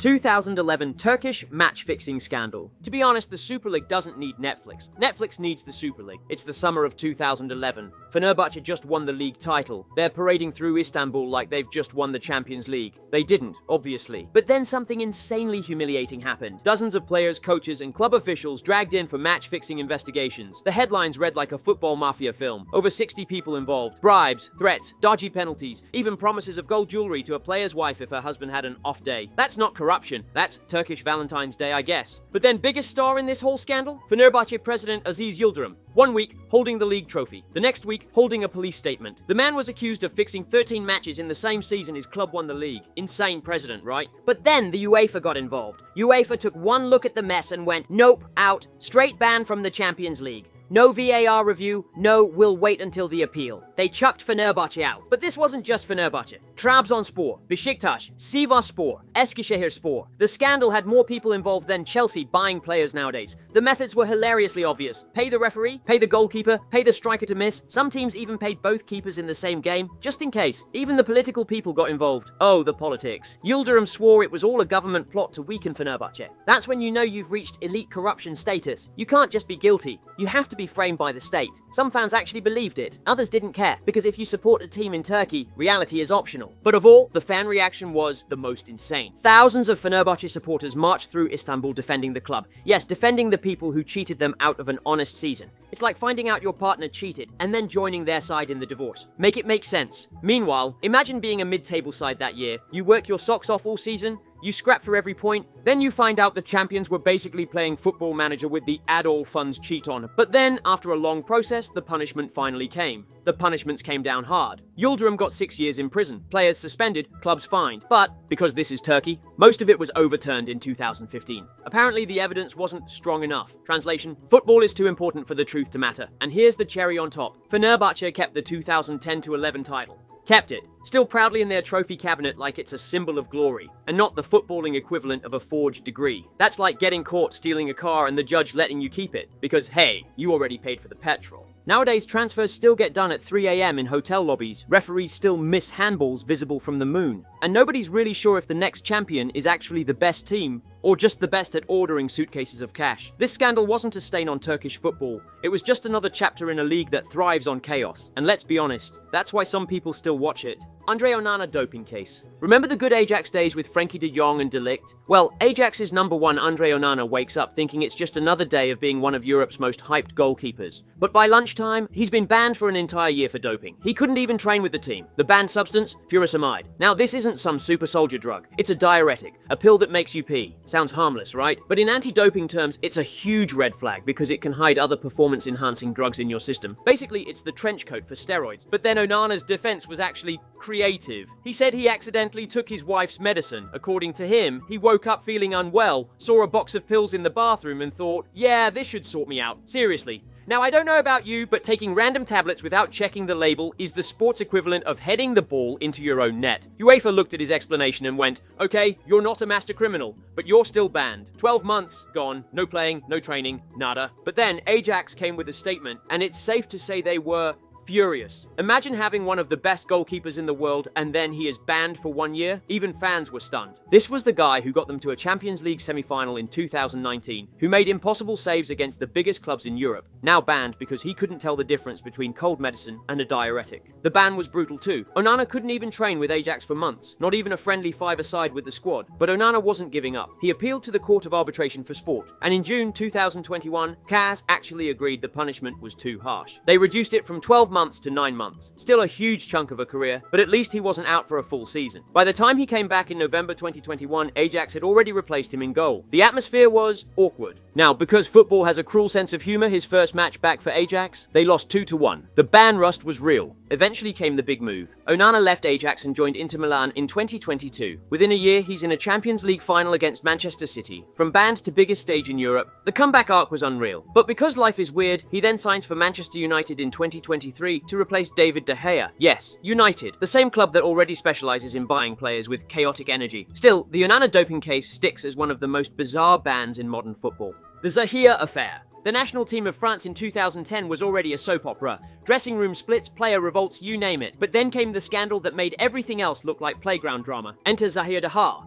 2011 Turkish match-fixing scandal. To be honest, the Super League doesn't need Netflix. Netflix needs the Super League. It's the summer of 2011. Fenerbahçe just won the league title. They're parading through Istanbul like they've just won the Champions League. They didn't, obviously. But then something insanely humiliating happened. Dozens of players, coaches, and club officials dragged in for match-fixing investigations. The headlines read like a football mafia film. Over 60 people involved. Bribes, threats, dodgy penalties, even promises of gold jewellery to a player's wife if her husband had an off day. That's not corruption. That's Turkish Valentine's Day, I guess. But then biggest star in this whole scandal? Fenerbahçe president Aziz Yıldırım. 1 week, holding the league trophy. The next week, holding a police statement. The man was accused of fixing 13 matches in the same season his club won the league. Insane president, right? But then the UEFA got involved. UEFA took one look at the mess and went, nope, out, straight ban from the Champions League. No VAR review, no, we'll wait until the appeal. They chucked Fenerbahçe out. But this wasn't just Fenerbahçe. Trabzonspor, Beşiktaş, Sivasspor, Eskişehirspor. The scandal had more people involved than Chelsea buying players nowadays. The methods were hilariously obvious. Pay the referee, pay the goalkeeper, pay the striker to miss. Some teams even paid both keepers in the same game, just in case. Even the political people got involved. Oh, the politics. Yıldırım swore it was all a government plot to weaken Fenerbahçe. That's when you know you've reached elite corruption status. You can't just be guilty. You have to be framed by the state. Some fans actually believed it. Others didn't care, because if you support a team in Turkey, reality is optional. But of all, the fan reaction was the most insane. Thousands of Fenerbahçe supporters marched through Istanbul defending the club. Yes, defending the people who cheated them out of an honest season. It's like finding out your partner cheated and then joining their side in the divorce. Make it make sense. Meanwhile, imagine being a mid-table side that year. You work your socks off all season, you scrap for every point, then you find out the champions were basically playing Football Manager with the add all funds cheat on. But then, after a long process, the punishment finally came. The punishments came down hard. Yıldırım got 6 years in prison, players suspended, clubs fined. But, because this is Turkey, most of it was overturned in 2015. Apparently the evidence wasn't strong enough. Translation, football is too important for the truth to matter. And here's the cherry on top. Fenerbahçe kept the 2010-11 title. Kept it, still proudly in their trophy cabinet like it's a symbol of glory, and not the footballing equivalent of a forged degree. That's like getting caught stealing a car and the judge letting you keep it, because hey, you already paid for the petrol. Nowadays, transfers still get done at 3 a.m. in hotel lobbies, referees still miss handballs visible from the moon, and nobody's really sure if the next champion is actually the best team, or just the best at ordering suitcases of cash. This scandal wasn't a stain on Turkish football, it was just another chapter in a league that thrives on chaos. And let's be honest, that's why some people still watch it. Andre Onana doping case. Remember the good Ajax days with Frenkie de Jong and De Ligt? Well, Ajax's number one Andre Onana wakes up thinking it's just another day of being one of Europe's most hyped goalkeepers. But by lunchtime, he's been banned for an entire year for doping. He couldn't even train with the team. The banned substance? Furosemide. Now this isn't some super soldier drug. It's a diuretic, a pill that makes you pee. Sounds harmless, right? But in anti-doping terms, it's a huge red flag because it can hide other performance-enhancing drugs in your system. Basically, it's the trench coat for steroids. But then Onana's defense was actually creative. He said he accidentally took his wife's medicine. According to him, he woke up feeling unwell, saw a box of pills in the bathroom and thought, yeah, this should sort me out. Seriously. Now, I don't know about you, but taking random tablets without checking the label is the sports equivalent of heading the ball into your own net. UEFA looked at his explanation and went, okay, you're not a master criminal, but you're still banned. 12 months, gone, no playing, no training, nada. But then Ajax came with a statement, and it's safe to say they were furious. Imagine having one of the best goalkeepers in the world and then he is banned for 1 year. Even fans were stunned. This was the guy who got them to a Champions League semi-final in 2019, who made impossible saves against the biggest clubs in Europe, now banned because he couldn't tell the difference between cold medicine and a diuretic. The ban was brutal too. Onana couldn't even train with Ajax for months, not even a friendly five-a-side with the squad. But Onana wasn't giving up. He appealed to the Court of Arbitration for Sport, and in June 2021, CAS actually agreed the punishment was too harsh. They reduced it from 12 months to 9 months. Still a huge chunk of a career, but at least he wasn't out for a full season. By the time he came back in November 2021, Ajax had already replaced him in goal. The atmosphere was awkward. Now, because football has a cruel sense of humor, his first match back for Ajax, they lost 2-1. The ban rust was real. Eventually came the big move. Onana left Ajax and joined Inter Milan in 2022. Within a year, he's in a Champions League final against Manchester City. From banned to biggest stage in Europe, the comeback arc was unreal. But because life is weird, he then signs for Manchester United in 2023 to replace David De Gea. Yes, United, the same club that already specializes in buying players with chaotic energy. Still, the Onana doping case sticks as one of the most bizarre bans in modern football. The Zahia affair. The national team of France in 2010 was already a soap opera. Dressing room splits, player revolts, you name it. But then came the scandal that made everything else look like playground drama. Enter Zahia,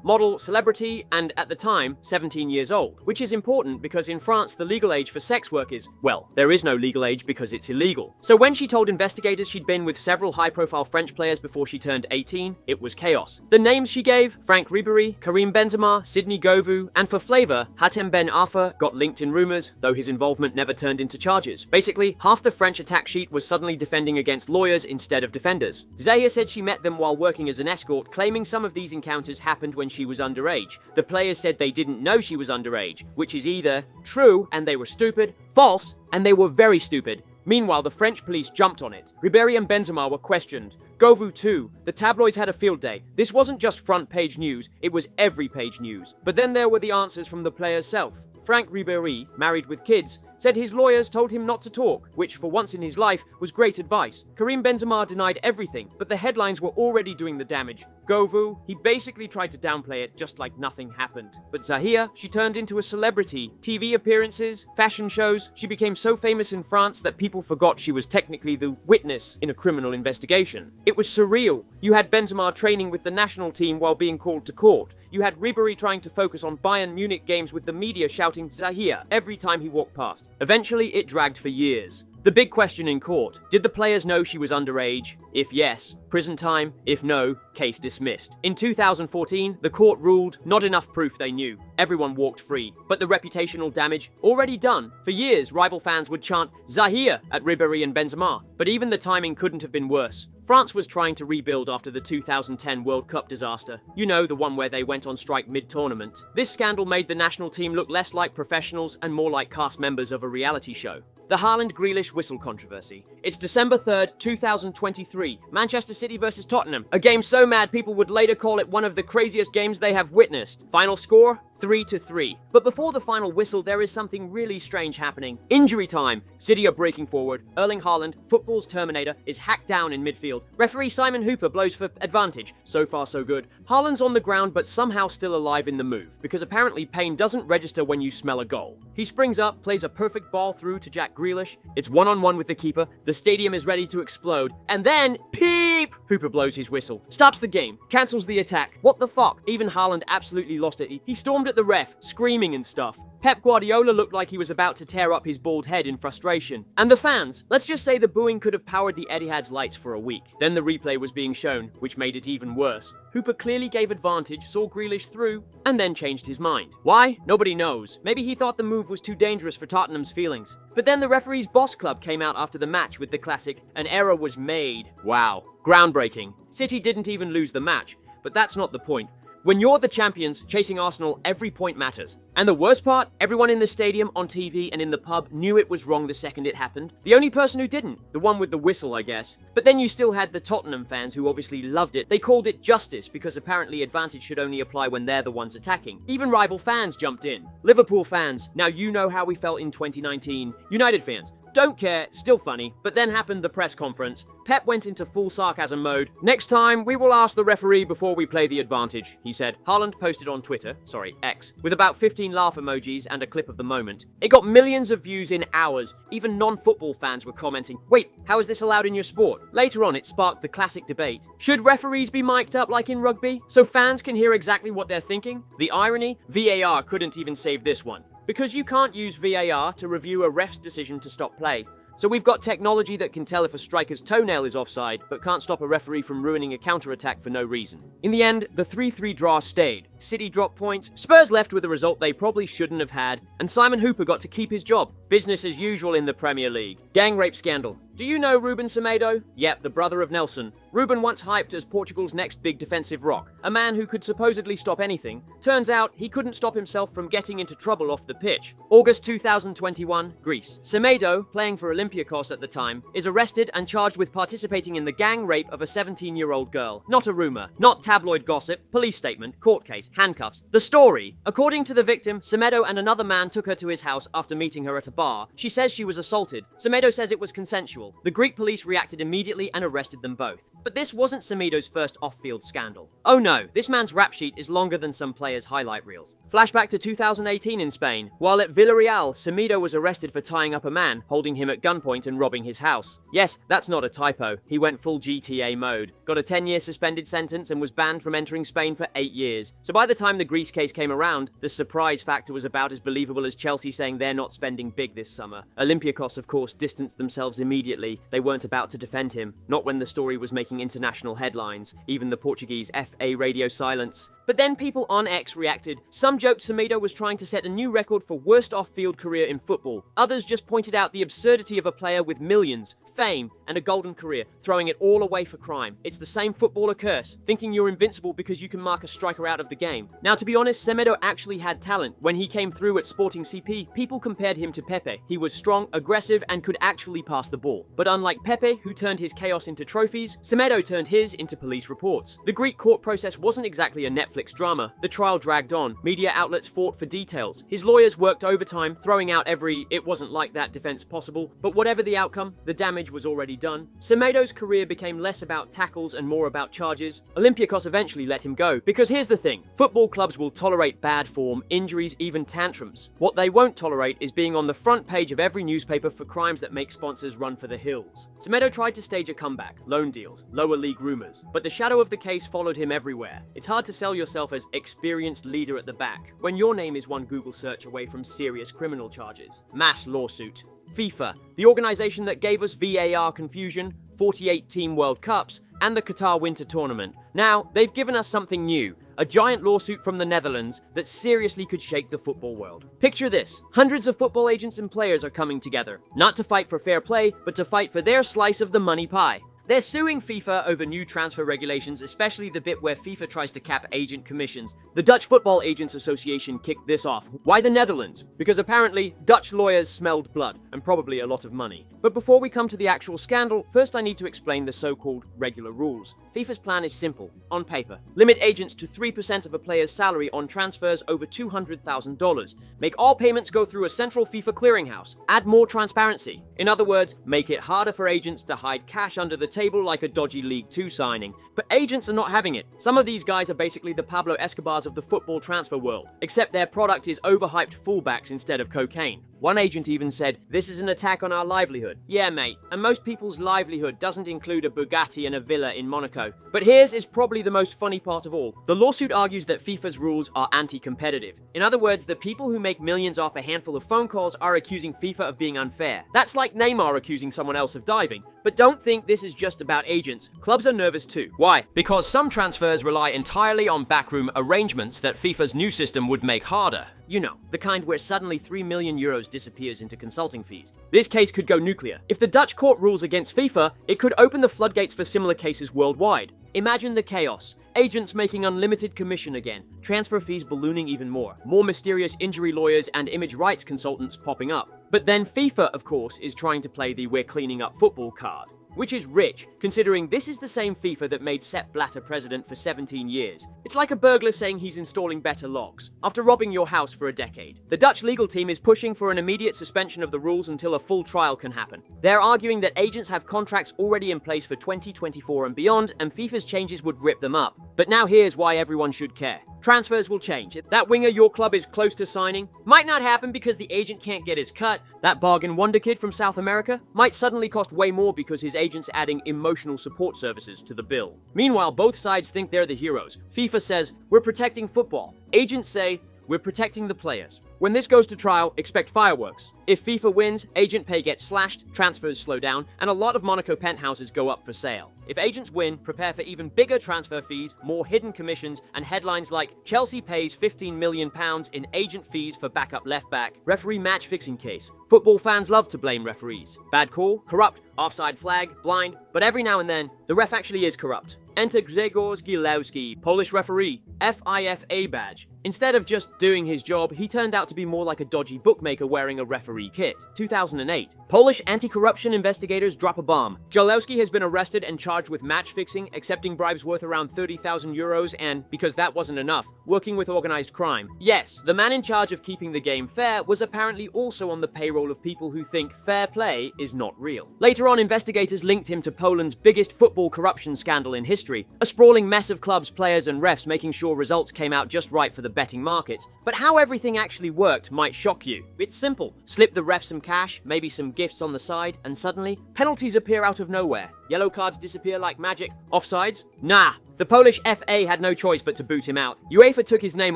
model, celebrity, and at the time, 17 years old. Which is important because in France the legal age for sex work is, well, there is no legal age because it's illegal. So when she told investigators she'd been with several high-profile French players before she turned 18, it was chaos. The names she gave, Franck Ribéry, Karim Benzema, Sidney Govou, and for flavour, Hatem Ben Arfa got linked in rumours, though his involvement never turned into charges. Basically, half the French attack sheet was suddenly defending against lawyers instead of defenders. Zahia said she met them while working as an escort, claiming some of these encounters happened when she was underage. The players said they didn't know she was underage, which is either true and they were stupid, false and they were very stupid. Meanwhile, the French police jumped on it. Ribéry and Benzema were questioned. Govou too. The tabloids had a field day. This wasn't just front page news, it was every page news. But then there were the answers from the players' self. Franck Ribéry, married with kids, said his lawyers told him not to talk, which for once in his life was great advice. Karim Benzema denied everything, but the headlines were already doing the damage. Govou, he basically tried to downplay it just like nothing happened. But Zahia, she turned into a celebrity. TV appearances, fashion shows, she became so famous in France that people forgot she was technically the witness in a criminal investigation. It was surreal. You had Benzema training with the national team while being called to court. You had Ribéry trying to focus on Bayern Munich games with the media shouting Zahia every time he walked past. Eventually, it dragged for years. The big question in court, did the players know she was underage? If yes, prison time. If no, case dismissed. In 2014, the court ruled not enough proof they knew. Everyone walked free. But the reputational damage, already done. For years, rival fans would chant Zahia at Ribéry and Benzema. But even the timing couldn't have been worse. France was trying to rebuild after the 2010 World Cup disaster. You know, the one where they went on strike mid-tournament. This scandal made the national team look less like professionals and more like cast members of a reality show. The Haaland Grealish whistle controversy. It's December 3rd, 2023. Manchester City versus Tottenham. A game so mad people would later call it one of the craziest games they have witnessed. Final score? 3-3. But before the final whistle, there is something really strange happening. Injury time. City are breaking forward. Erling Haaland, football's Terminator, is hacked down in midfield. Referee Simon Hooper blows for advantage. So far so good. Haaland's on the ground but somehow still alive in the move, because apparently pain doesn't register when you smell a goal. He springs up, plays a perfect ball through to Jack Grealish. It's one-on-one with the keeper. The stadium is ready to explode. And then, peep! Hooper blows his whistle. Stops the game. Cancels the attack. What the fuck? Even Haaland absolutely lost it. He stormed at the ref, screaming and stuff. Pep Guardiola looked like he was about to tear up his bald head in frustration. And the fans, let's just say the booing could have powered the Etihad's lights for a week. Then the replay was being shown, which made it even worse. Hooper clearly gave advantage, saw Grealish through, and then changed his mind. Why? Nobody knows. Maybe he thought the move was too dangerous for Tottenham's feelings. But then the referee's boss club came out after the match with the classic, "An error was made." Wow. Groundbreaking. City didn't even lose the match, but that's not the point. When you're the champions, chasing Arsenal, every point matters. And the worst part, everyone in the stadium, on TV, and in the pub knew it was wrong the second it happened. The only person who didn't, the one with the whistle, I guess. But then you still had the Tottenham fans who obviously loved it. They called it justice because apparently advantage should only apply when they're the ones attacking. Even rival fans jumped in. Liverpool fans, now you know how we felt in 2019. United fans, don't care, still funny. But then happened the press conference. Pep went into full sarcasm mode. "Next time, we will ask the referee before we play the advantage," he said. Haaland posted on Twitter, X, with about 15 laugh emojis and a clip of the moment. It got millions of views in hours. Even non-football fans were commenting, "Wait, how is this allowed in your sport?" Later on, it sparked the classic debate. Should referees be mic'd up like in rugby, so fans can hear exactly what they're thinking? The irony? VAR couldn't even save this one. Because you can't use VAR to review a ref's decision to stop play. So we've got technology that can tell if a striker's toenail is offside, but can't stop a referee from ruining a counter-attack for no reason. In the end, the 3-3 draw stayed. City dropped points, Spurs left with a result they probably shouldn't have had, and Simon Hooper got to keep his job. Business as usual in the Premier League. Gang rape scandal. Do you know Ruben Semedo? Yep, the brother of Nelson. Ruben once hyped as Portugal's next big defensive rock, a man who could supposedly stop anything. Turns out, he couldn't stop himself from getting into trouble off the pitch. August 2021, Greece. Semedo, playing for Olympiacos at the time, is arrested and charged with participating in the gang rape of a 17-year-old girl. Not a rumor, not tabloid gossip, police statement, court case. handcuffs. The story. According to the victim, Semedo and another man took her to his house after meeting her at a bar. She says she was assaulted. Semedo says it was consensual. The Greek police reacted immediately and arrested them both. But this wasn't Semedo's first off-field scandal. Oh no, this man's rap sheet is longer than some players' highlight reels. Flashback to 2018 in Spain. While at Villarreal, Semedo was arrested for tying up a man, holding him at gunpoint and robbing his house. Yes, that's not a typo. He went full GTA mode. Got a 10-year suspended sentence and was banned from entering Spain for 8 years. So by the time the Greece case came around, the surprise factor was about as believable as Chelsea saying they're not spending big this summer. Olympiacos, of course, distanced themselves immediately. They weren't about to defend him. Not when the story was making international headlines. Even the Portuguese FA radio silence. But then people on X reacted. Some joked Semedo was trying to set a new record for worst off-field career in football. Others just pointed out the absurdity of a player with millions, fame, and a golden career, throwing it all away for crime. It's the same footballer curse, thinking you're invincible because you can mark a striker out of the game. Now, to be honest, Semedo actually had talent. When he came through at Sporting CP, people compared him to Pepe. He was strong, aggressive, and could actually pass the ball. But unlike Pepe, who turned his chaos into trophies, Semedo turned his into police reports. The Greek court process wasn't exactly a Netflix drama. The trial dragged on. Media outlets fought for details. His lawyers worked overtime, throwing out every "it wasn't like that" defense possible. But whatever the outcome, the damage was already done. Semedo's career became less about tackles and more about charges. Olympiacos eventually let him go. Because here's the thing. Football clubs will tolerate bad form, injuries, even tantrums. What they won't tolerate is being on the front page of every newspaper for crimes that make sponsors run for the hills. Semedo tried to stage a comeback, loan deals, lower league rumors. But the shadow of the case followed him everywhere. It's hard to sell yourself as experienced leader at the back when your name is one Google search away from serious criminal charges. Mass lawsuit. FIFA, the organization that gave us VAR confusion, 48 Team World Cups, and the Qatar Winter Tournament. Now, they've given us something new, a giant lawsuit from the Netherlands that seriously could shake the football world. Picture this, hundreds of football agents and players are coming together, not to fight for fair play, but to fight for their slice of the money pie. They're suing FIFA over new transfer regulations, especially the bit where FIFA tries to cap agent commissions. The Dutch Football Agents Association kicked this off. Why the Netherlands? Because apparently Dutch lawyers smelled blood, and probably a lot of money. But before we come to the actual scandal, first I need to explain the so-called regular rules. FIFA's plan is simple, on paper. Limit agents to 3% of a player's salary on transfers over $200,000. Make all payments go through a central FIFA clearinghouse. Add more transparency. In other words, make it harder for agents to hide cash under the table like a dodgy League 2 signing. But agents are not having it. Some of these guys are basically the Pablo Escobars of the football transfer world, except their product is overhyped fullbacks instead of cocaine. One agent even said, "This is an attack on our livelihood." Yeah, mate, and most people's livelihood doesn't include a Bugatti and a villa in Monaco. But here's is probably the most funny part of all. The lawsuit argues that FIFA's rules are anti-competitive. In other words, the people who make millions off a handful of phone calls are accusing FIFA of being unfair. That's like Neymar accusing someone else of diving. But don't think this is just about agents. Clubs are nervous too. Why? Because some transfers rely entirely on backroom arrangements that FIFA's new system would make harder. You know, the kind where suddenly €3 million disappears into consulting fees. This case could go nuclear. If the Dutch court rules against FIFA, it could open the floodgates for similar cases worldwide. Imagine the chaos. Agents making unlimited commission again, transfer fees ballooning even more mysterious injury lawyers and image rights consultants popping up. But then FIFA, of course, is trying to play the "we're cleaning up football" card. Which is rich, considering this is the same FIFA that made Sepp Blatter president for 17 years. It's like a burglar saying he's installing better locks, after robbing your house for a decade. The Dutch legal team is pushing for an immediate suspension of the rules until a full trial can happen. They're arguing that agents have contracts already in place for 2024 and beyond, and FIFA's changes would rip them up. But now here's why everyone should care. Transfers will change. That winger your club is close to signing might not happen because the agent can't get his cut. That bargain wonder kid from South America might suddenly cost way more because his agent's adding emotional support services to the bill. Meanwhile, both sides think they're the heroes. FIFA says, "We're protecting football." Agents say, "We're protecting the players." When this goes to trial, expect fireworks. If FIFA wins, agent pay gets slashed, transfers slow down, and a lot of Monaco penthouses go up for sale. If agents win, prepare for even bigger transfer fees, more hidden commissions, and headlines like "Chelsea pays £15 million in agent fees for backup left-back, referee match-fixing case." Football fans love to blame referees. Bad call, corrupt, offside flag, blind, but every now and then, the ref actually is corrupt. Enter Grzegorz Gilewski, Polish referee, FIFA badge. Instead of just doing his job, he turned out to be more like a dodgy bookmaker wearing a referee kit. 2008. Polish anti-corruption investigators drop a bomb. Grealish has been arrested and charged with match fixing, accepting bribes worth around 30,000 euros and, because that wasn't enough, working with organized crime. Yes, the man in charge of keeping the game fair was apparently also on the payroll of people who think fair play is not real. Later on, investigators linked him to Poland's biggest football corruption scandal in history, a sprawling mess of clubs, players and refs making sure results came out just right for the betting markets. But how everything actually worked might shock you. It's simple. Slip the ref some cash, maybe some gifts on the side, and suddenly, penalties appear out of nowhere. Yellow cards disappear like magic. Offsides? Nah. The Polish FA had no choice but to boot him out. UEFA took his name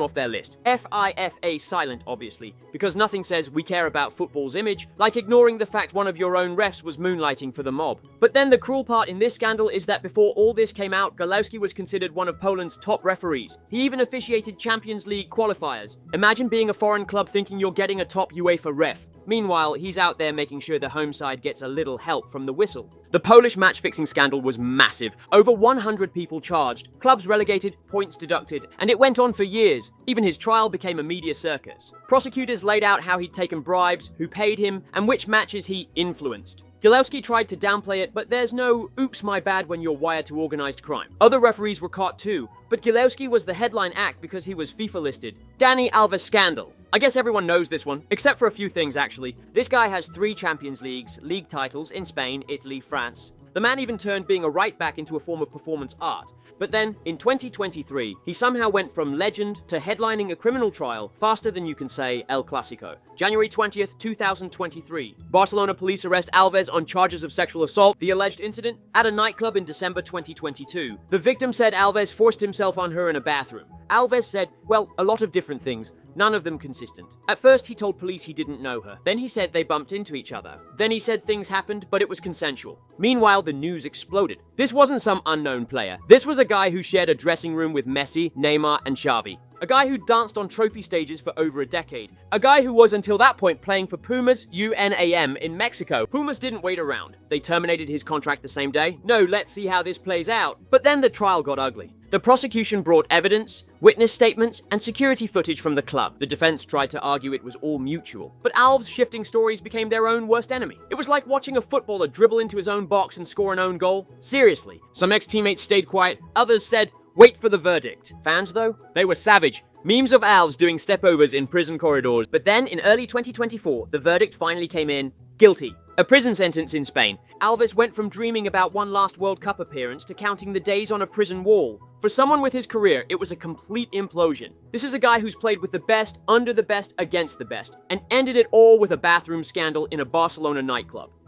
off their list. FIFA silent, obviously, because nothing says we care about football's image like ignoring the fact one of your own refs was moonlighting for the mob. But then the cruel part in this scandal is that before all this came out, Grealish was considered one of Poland's top referees. He even officiated Champions League qualifiers. Imagine being a foreign club thinking you're getting a top UEFA ref. Meanwhile, he's out there making sure the home side gets a little help from the whistle. The Polish match-fixing scandal was massive. Over 100 people charged, clubs relegated, points deducted, and it went on for years. Even his trial became a media circus. Prosecutors laid out how he'd taken bribes, who paid him, and which matches he influenced. Grealish tried to downplay it, but there's no oops my bad when you're wired to organized crime. Other referees were caught too, but Grealish was the headline act because he was FIFA listed. Dani Alves scandal. I guess everyone knows this one, except for a few things actually. This guy has 3 Champions League titles in Spain, Italy, France. The man even turned being a right back into a form of performance art. But then, in 2023, he somehow went from legend to headlining a criminal trial faster than you can say El Clasico. January 20th, 2023. Barcelona police arrest Alves on charges of sexual assault. The alleged incident? At a nightclub in December 2022. The victim said Alves forced himself on her in a bathroom. Alves said, well, a lot of different things. None of them consistent. At first, he told police he didn't know her. Then he said they bumped into each other. Then he said things happened, but it was consensual. Meanwhile, the news exploded. This wasn't some unknown player. This was a guy who shared a dressing room with Messi, Neymar, and Xavi. A guy who danced on trophy stages for over a decade. A guy who was until that point playing for Pumas UNAM in Mexico. Pumas didn't wait around. They terminated his contract the same day. No, let's see how this plays out. But then the trial got ugly. The prosecution brought evidence, witness statements, and security footage from the club. The defense tried to argue it was all mutual. But Alves' shifting stories became their own worst enemy. It was like watching a footballer dribble into his own box and score an own goal. Seriously. Some ex-teammates stayed quiet. Others said, wait for the verdict. Fans, though? They were savage. Memes of Alves doing stepovers in prison corridors. But then, in early 2024, the verdict finally came in. Guilty. A prison sentence in Spain. Alves went from dreaming about one last World Cup appearance to counting the days on a prison wall. For someone with his career, it was a complete implosion. This is a guy who's played with the best, under the best, against the best, and ended it all with a bathroom scandal in a Barcelona nightclub.